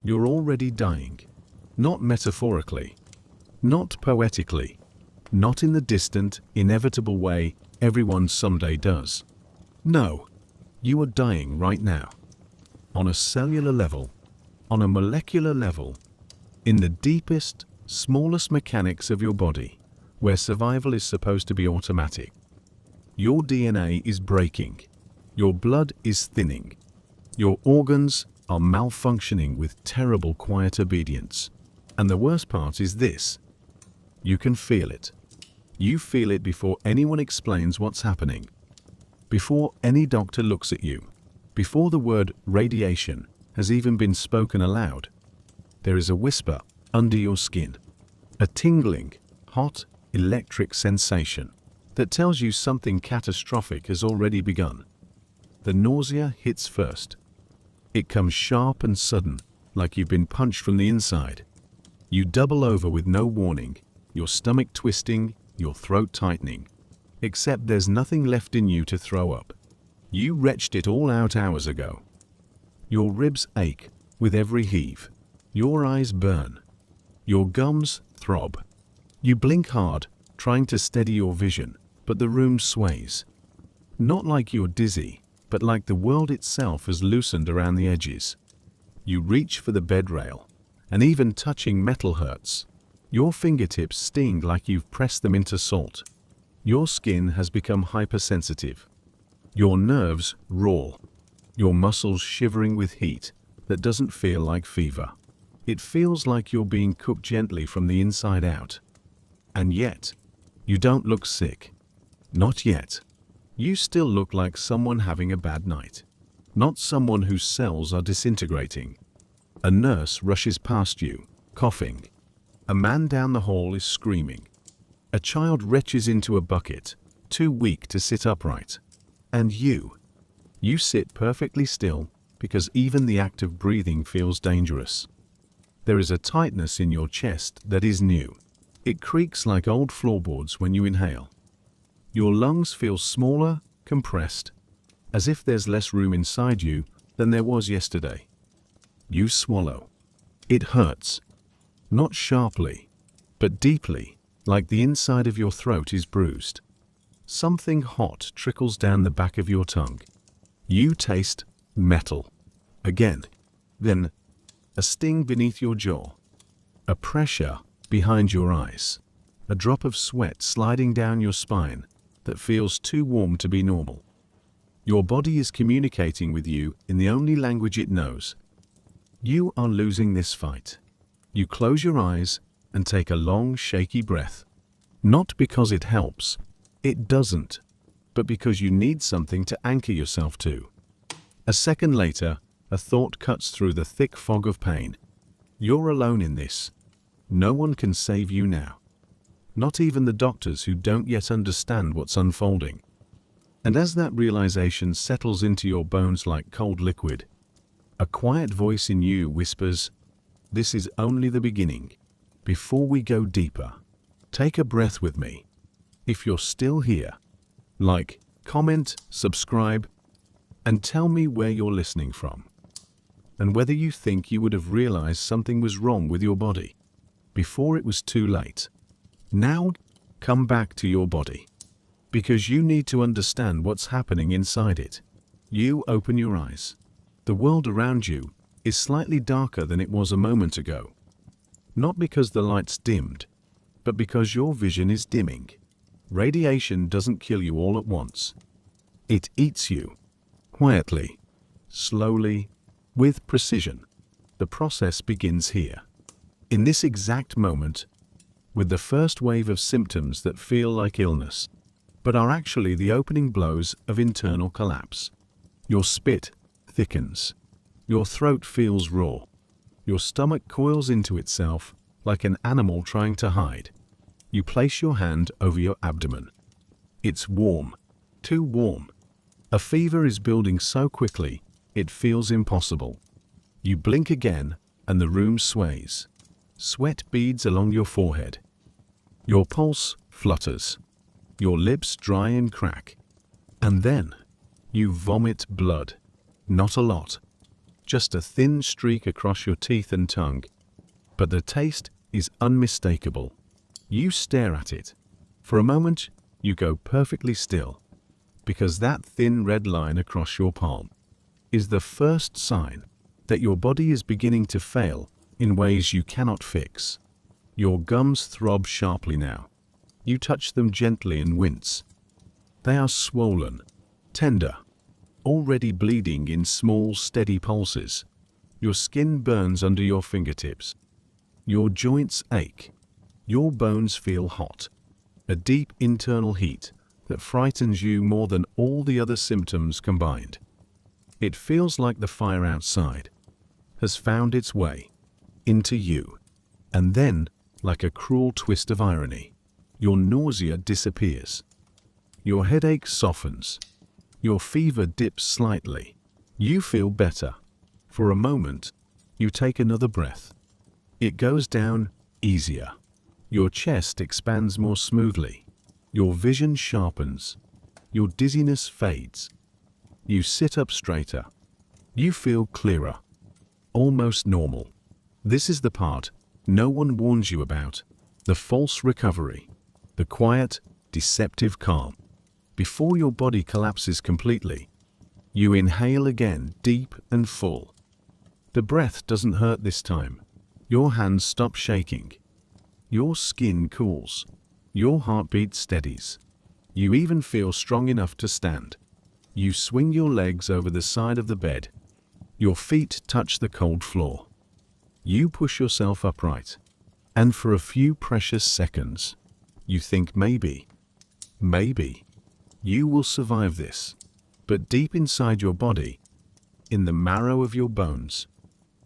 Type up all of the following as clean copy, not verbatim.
You're already dying. Not metaphorically. Not poetically. Not in the distant, inevitable way everyone someday does. No, you are dying right now. On a cellular level, on a molecular level, in the deepest, smallest mechanics of your body, where survival is supposed to be automatic. Your DNA is breaking. Your blood is thinning. Your organs are malfunctioning with terrible quiet obedience. And the worst part is this. You can feel it. You feel it before anyone explains what's happening. Before any doctor looks at you. Before the word radiation has even been spoken aloud. There is a whisper under your skin. A tingling, hot, electric sensation that tells you something catastrophic has already begun. The nausea hits first. It comes sharp and sudden, like you've been punched from the inside. You double over with no warning, your stomach twisting, your throat tightening. Except there's nothing left in you to throw up. You retched it all out hours ago. Your ribs ache with every heave. Your eyes burn. Your gums throb. You blink hard, trying to steady your vision, but the room sways. Not like you're dizzy, but like the world itself has loosened around the edges. You reach for the bed rail, and even touching metal hurts. Your fingertips sting like you've pressed them into salt. Your skin has become hypersensitive. Your nerves raw. Your muscles shivering with heat that doesn't feel like fever. It feels like you're being cooked gently from the inside out. And yet, you don't look sick. Not yet. You still look like someone having a bad night. Not someone whose cells are disintegrating. A nurse rushes past you, coughing. A man down the hall is screaming. A child retches into a bucket, too weak to sit upright. And you sit perfectly still because even the act of breathing feels dangerous. There is a tightness in your chest that is new. It creaks like old floorboards when you inhale. Your lungs feel smaller, compressed, as if there's less room inside you than there was yesterday. You swallow. It hurts. Not sharply, but deeply, like the inside of your throat is bruised. Something hot trickles down the back of your tongue. You taste metal. Again. Then, a sting beneath your jaw. A pressure behind your eyes. A drop of sweat sliding down your spine that feels too warm to be normal. Your body is communicating with you in the only language it knows. You are losing this fight. You close your eyes and take a long, shaky breath. Not because it helps. It doesn't. But because you need something to anchor yourself to. A second later, a thought cuts through the thick fog of pain. You're alone in this. No one can save you now. Not even the doctors who don't yet understand what's unfolding. And as that realization settles into your bones like cold liquid, a quiet voice in you whispers, "This is only the beginning. Before we go deeper, take a breath with me. If you're still here, like, comment, subscribe, and tell me where you're listening from. And whether you think you would have realized something was wrong with your body before it was too late. Now, come back to your body. Because you need to understand what's happening inside it. You open your eyes. The world around you is slightly darker than it was a moment ago. Not because the lights dimmed, but because your vision is dimming. Radiation doesn't kill you all at once. It eats you. Quietly, slowly, with precision. The process begins here. In this exact moment, with the first wave of symptoms that feel like illness, but are actually the opening blows of internal collapse. Your spit thickens. Your throat feels raw. Your stomach coils into itself like an animal trying to hide. You place your hand over your abdomen. It's warm, too warm. A fever is building so quickly, it feels impossible. You blink again, and the room sways. Sweat beads along your forehead. Your pulse flutters. Your lips dry and crack. And then, you vomit blood. Not a lot. just a thin streak across your teeth and tongue. But the taste is unmistakable. You stare at it. For a moment, you go perfectly still, because that thin red line across your palm is the first sign that your body is beginning to fail in ways you cannot fix. Your gums throb sharply now. You touch them gently and wince. They are swollen, tender, already bleeding in small, steady pulses. Your skin burns under your fingertips. Your joints ache. Your bones feel hot. A deep internal heat that frightens you more than all the other symptoms combined. It feels like the fire outside has found its way into you. And then, like a cruel twist of irony, your nausea disappears. Your headache softens. Your fever dips slightly. You feel better. For a moment, you take another breath. It goes down easier. Your chest expands more smoothly. Your vision sharpens. Your dizziness fades. You sit up straighter. You feel clearer. Almost normal. This is the part no one warns you about. The false recovery. The quiet, deceptive calm. Before your body collapses completely, you inhale again, deep and full. The breath doesn't hurt this time. Your hands stop shaking. Your skin cools. Your heartbeat steadies. You even feel strong enough to stand. You swing your legs over the side of the bed. Your feet touch the cold floor. You push yourself upright. And for a few precious seconds, you think maybe, you will survive this. But deep inside your body, in the marrow of your bones,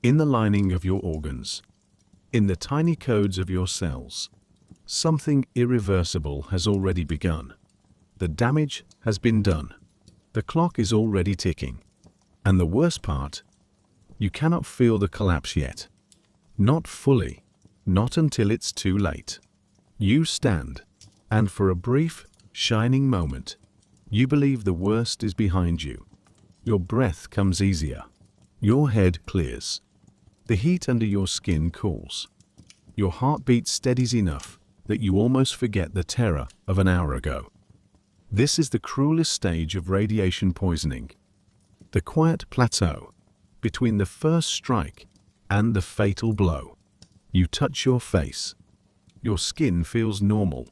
in the lining of your organs, in the tiny codes of your cells, something irreversible has already begun. The damage has been done. The clock is already ticking. And the worst part, you cannot feel the collapse yet. Not fully, not until it's too late. You stand, and for a brief, shining moment, you believe the worst is behind you. Your breath comes easier. Your head clears. The heat under your skin cools. Your heartbeat steadies enough that you almost forget the terror of an hour ago. This is the cruelest stage of radiation poisoning. The quiet plateau between the first strike and the fatal blow. You touch your face. Your skin feels normal.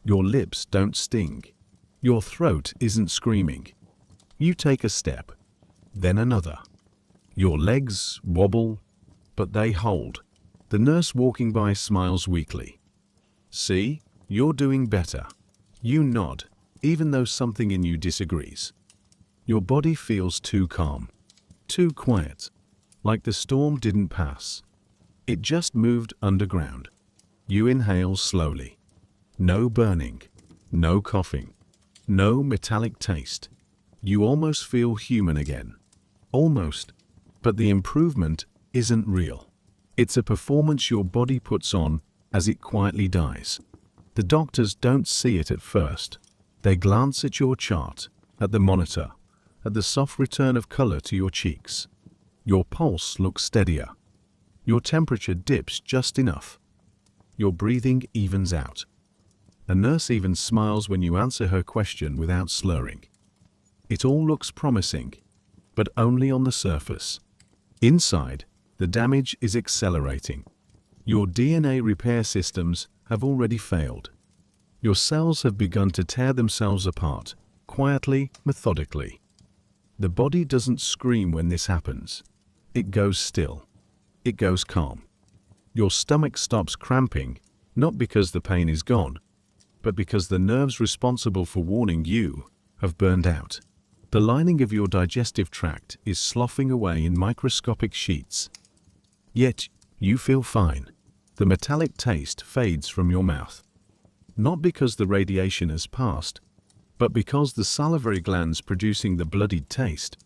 Your lips don't sting. Your throat isn't screaming. You take a step, then another. Your legs wobble, but they hold. The nurse walking by smiles weakly. See, you're doing better. You nod, even though something in you disagrees. Your body feels too calm, too quiet, like the storm didn't pass. It just moved underground. You inhale slowly. No burning, no coughing, no metallic taste. You almost feel human again. Almost, but the improvement isn't real. It's a performance your body puts on as it quietly dies. The doctors don't see it at first. They glance at your chart, at the monitor, at the soft return of color to your cheeks. Your pulse looks steadier. Your temperature dips just enough. Your breathing evens out. A nurse even smiles when you answer her question without slurring. It all looks promising, but only on the surface. Inside, the damage is accelerating. Your DNA repair systems have already failed. Your cells have begun to tear themselves apart, quietly, methodically. The body doesn't scream when this happens. It goes still. It goes calm. Your stomach stops cramping, not because the pain is gone, but because the nerves responsible for warning you have burned out. The lining of your digestive tract is sloughing away in microscopic sheets. Yet, you feel fine. The metallic taste fades from your mouth. Not because the radiation has passed, but because the salivary glands producing the bloodied taste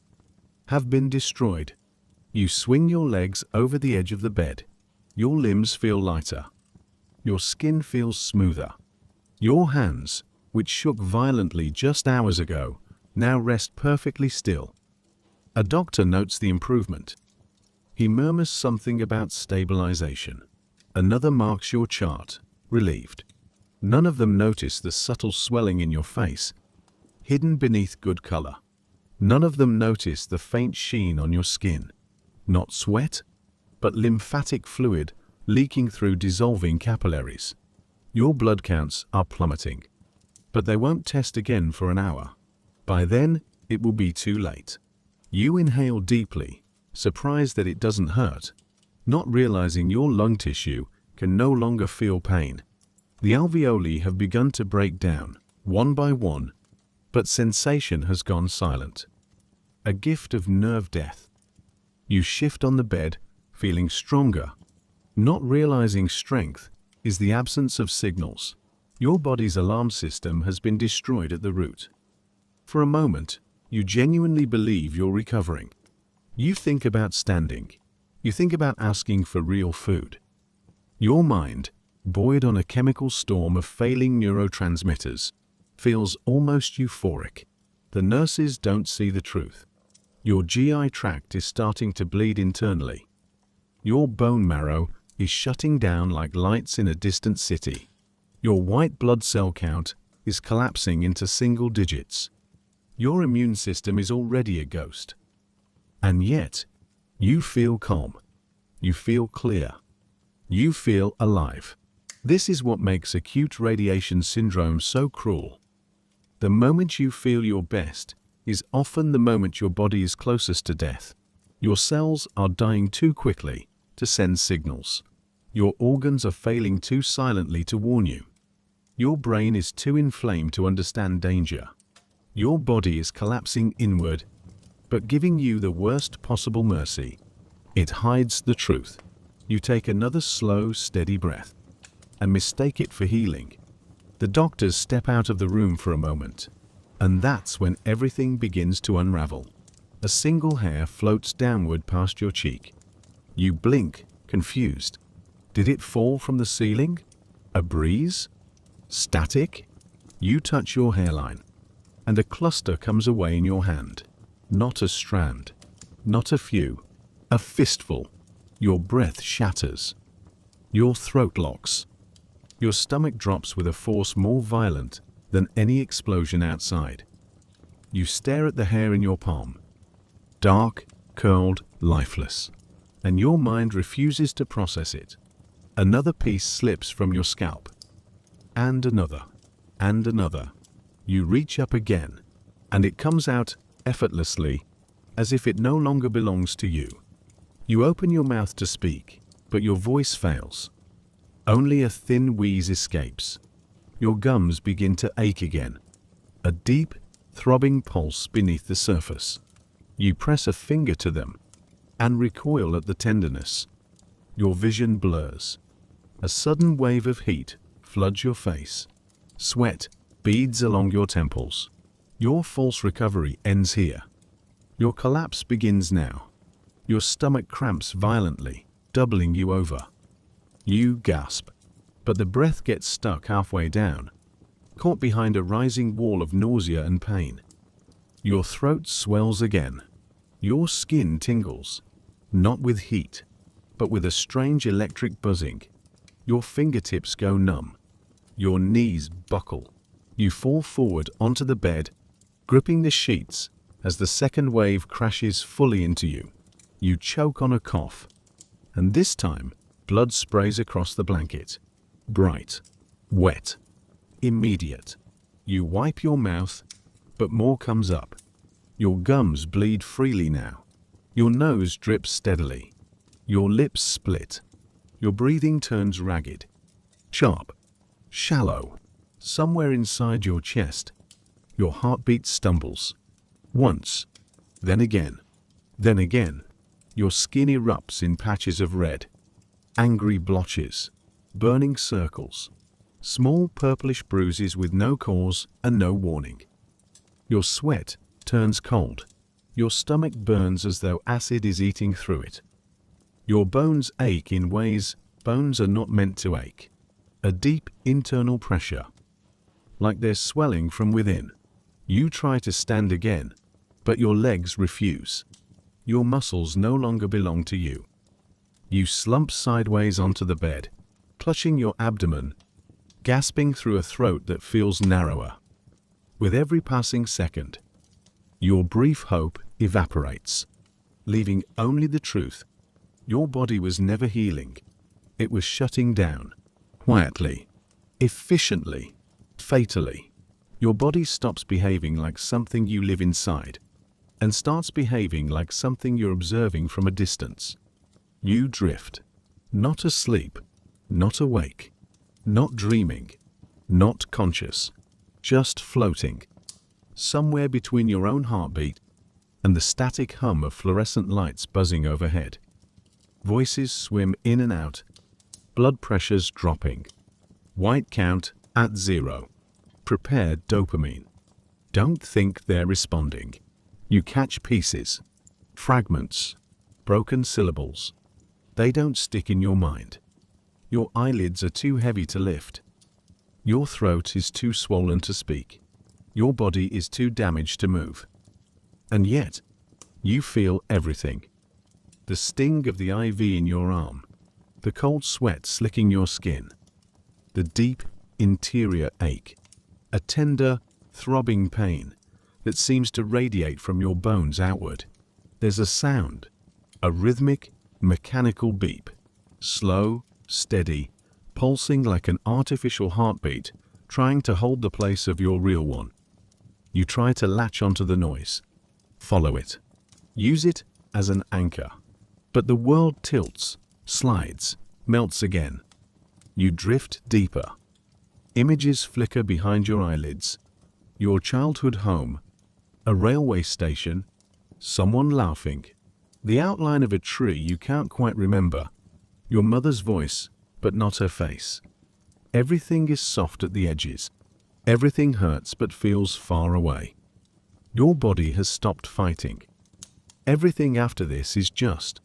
have been destroyed. You swing your legs over the edge of the bed. Your limbs feel lighter. Your skin feels smoother. Your hands, which shook violently just hours ago, now rest perfectly still. A doctor notes the improvement. He murmurs something about stabilization. Another marks your chart, relieved. None of them notice the subtle swelling in your face, hidden beneath good color. None of them notice the faint sheen on your skin. Not sweat, but lymphatic fluid leaking through dissolving capillaries. Your blood counts are plummeting, but they won't test again for an hour. By then, it will be too late. You inhale deeply, surprised that it doesn't hurt, not realizing your lung tissue can no longer feel pain. The alveoli have begun to break down, one by one, but sensation has gone silent. A gift of nerve death. You shift on the bed, feeling stronger, not realizing strength is the absence of signals. Your body's alarm system has been destroyed at the root. For a moment, you genuinely believe you're recovering. You think about standing. You think about asking for real food. Your mind, buoyed on a chemical storm of failing neurotransmitters, feels almost euphoric. The nurses don't see the truth. Your GI tract is starting to bleed internally. Your bone marrow is shutting down like lights in a distant city. Your white blood cell count is collapsing into single digits. Your immune system is already a ghost. And yet, you feel calm. You feel clear. You feel alive. This is what makes acute radiation syndrome so cruel. The moment you feel your best is often the moment your body is closest to death. Your cells are dying too quickly to send signals. Your organs are failing too silently to warn you. Your brain is too inflamed to understand danger. Your body is collapsing inward, but giving you the worst possible mercy. It hides the truth. You take another slow, steady breath and mistake it for healing. The doctors step out of the room for a moment, and that's when everything begins to unravel. A single hair floats downward past your cheek. You blink, confused. Did it fall from the ceiling? A breeze? Static? You touch your hairline, and a cluster comes away in your hand. Not a strand, not a few, a fistful. Your breath shatters. Your throat locks. Your stomach drops with a force more violent than any explosion outside. You stare at the hair in your palm. Dark, curled, lifeless. And your mind refuses to process it. Another piece slips from your scalp. And another. And another. You reach up again, and it comes out effortlessly, as if it no longer belongs to you. You open your mouth to speak, but your voice fails. Only a thin wheeze escapes. Your gums begin to ache again. A deep, throbbing pulse beneath the surface. You press a finger to them and recoil at the tenderness. Your vision blurs. A sudden wave of heat floods your face. Sweat beads along your temples. Your false recovery ends here. Your collapse begins now. Your stomach cramps violently, doubling you over. You gasp, but the breath gets stuck halfway down, caught behind a rising wall of nausea and pain. Your throat swells again. Your skin tingles, not with heat, but with a strange electric buzzing. Your fingertips go numb. Your knees buckle. You fall forward onto the bed, gripping the sheets as the second wave crashes fully into you. You choke on a cough, and this time, blood sprays across the blanket. Bright, wet, immediate. You wipe your mouth, but more comes up. Your gums bleed freely now. Your nose drips steadily. Your lips split. Your breathing turns ragged, sharp, shallow. Somewhere inside your chest, your heartbeat stumbles. Once, then again, then again. Your skin erupts in patches of red, angry blotches, burning circles, small purplish bruises with no cause and no warning. Your sweat turns cold. Your stomach burns as though acid is eating through it. Your bones ache in ways bones are not meant to ache. A deep internal pressure, like they're swelling from within. You try to stand again, but your legs refuse. Your muscles no longer belong to you. You slump sideways onto the bed, clutching your abdomen, gasping through a throat that feels narrower. With every passing second, your brief hope evaporates, leaving only the truth. Your body was never healing. It was shutting down, quietly, efficiently, fatally. Your body stops behaving like something you live inside and starts behaving like something you're observing from a distance. You drift, not asleep, not awake, not dreaming, not conscious, just floating, somewhere between your own heartbeat and the static hum of fluorescent lights buzzing overhead. Voices swim in and out, blood pressures dropping, white count at 0. Prepare dopamine. Don't think they're responding. You catch pieces, fragments, broken syllables. They don't stick in your mind. Your eyelids are too heavy to lift. Your throat is too swollen to speak. Your body is too damaged to move. And yet, you feel everything. The sting of the IV in your arm, the cold sweat slicking your skin, the deep interior ache, a tender, throbbing pain that seems to radiate from your bones outward. There's a sound, a rhythmic, mechanical beep, slow, steady, pulsing like an artificial heartbeat, trying to hold the place of your real one. You try to latch onto the noise, follow it, use it as an anchor. But the world tilts, slides, melts again. You drift deeper. Images flicker behind your eyelids. Your childhood home, a railway station, someone laughing, the outline of a tree you can't quite remember, your mother's voice, but not her face. Everything is soft at the edges. Everything hurts but feels far away. Your body has stopped fighting. Everything after this is just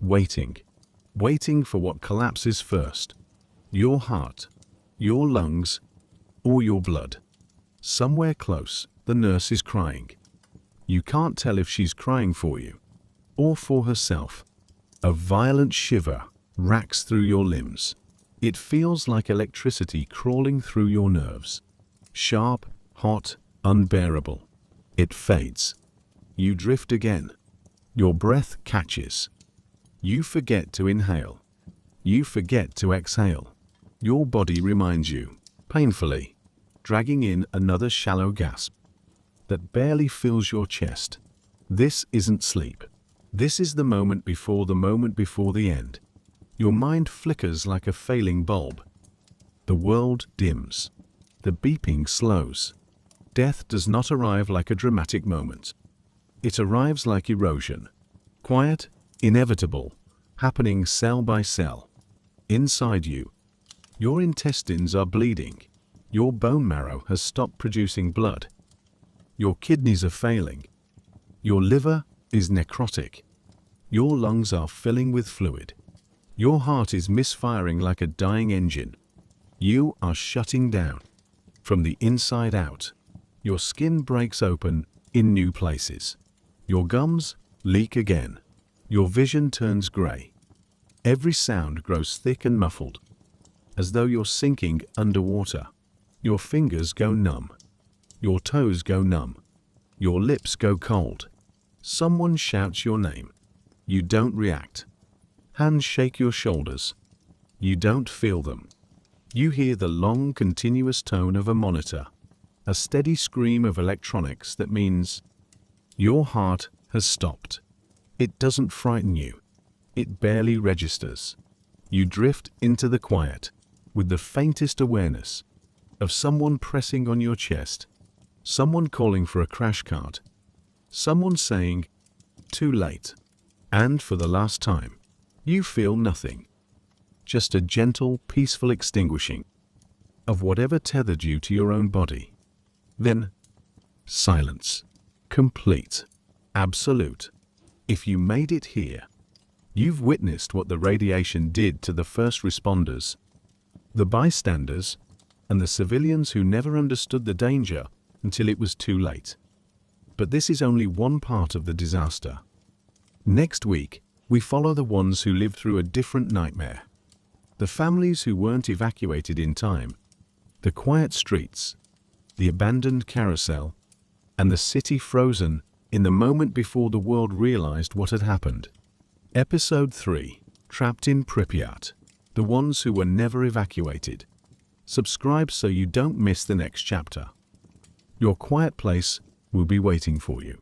waiting. Waiting for what collapses first. Your heart, your lungs, or your blood. Somewhere close, the nurse is crying. You can't tell if she's crying for you or for herself. A violent shiver racks through your limbs. It feels like electricity crawling through your nerves. Sharp, hot, unbearable. It fades. You drift again. Your breath catches. You forget to inhale. You forget to exhale. Your body reminds you, painfully, dragging in another shallow gasp that barely fills your chest. This isn't sleep. This is the moment before the end. Your mind flickers like a failing bulb. The world dims. The beeping slows. Death does not arrive like a dramatic moment. It arrives like erosion. Quiet, inevitable, happening cell by cell. Inside you, your intestines are bleeding. Your bone marrow has stopped producing blood. Your kidneys are failing. Your liver is necrotic. Your lungs are filling with fluid. Your heart is misfiring like a dying engine. You are shutting down. From the inside out, your skin breaks open in new places. Your gums leak again. Your vision turns grey. Every sound grows thick and muffled, as though you're sinking underwater. Your fingers go numb. Your toes go numb. Your lips go cold. Someone shouts your name. You don't react. Hands shake your shoulders. You don't feel them. You hear the long, continuous tone of a monitor, a steady scream of electronics that means your heart has stopped. It doesn't frighten you. It barely registers. You drift into the quiet with the faintest awareness of someone pressing on your chest, someone calling for a crash cart, someone saying, "Too late." And for the last time, you feel nothing. Just a gentle, peaceful extinguishing of whatever tethered you to your own body. Then, silence. Complete. Absolute. If you made it here, you've witnessed what the radiation did to the first responders, the bystanders, and the civilians who never understood the danger until it was too late. But this is only one part of the disaster. Next week, We follow the ones who lived through a different nightmare. The families who weren't evacuated in time, the quiet streets, the abandoned carousel, and the city frozen in the moment before the world realized what had happened. Episode 3. Trapped in Pripyat. The ones who were never evacuated. Subscribe so you don't miss the next chapter. Your quiet place will be waiting for you.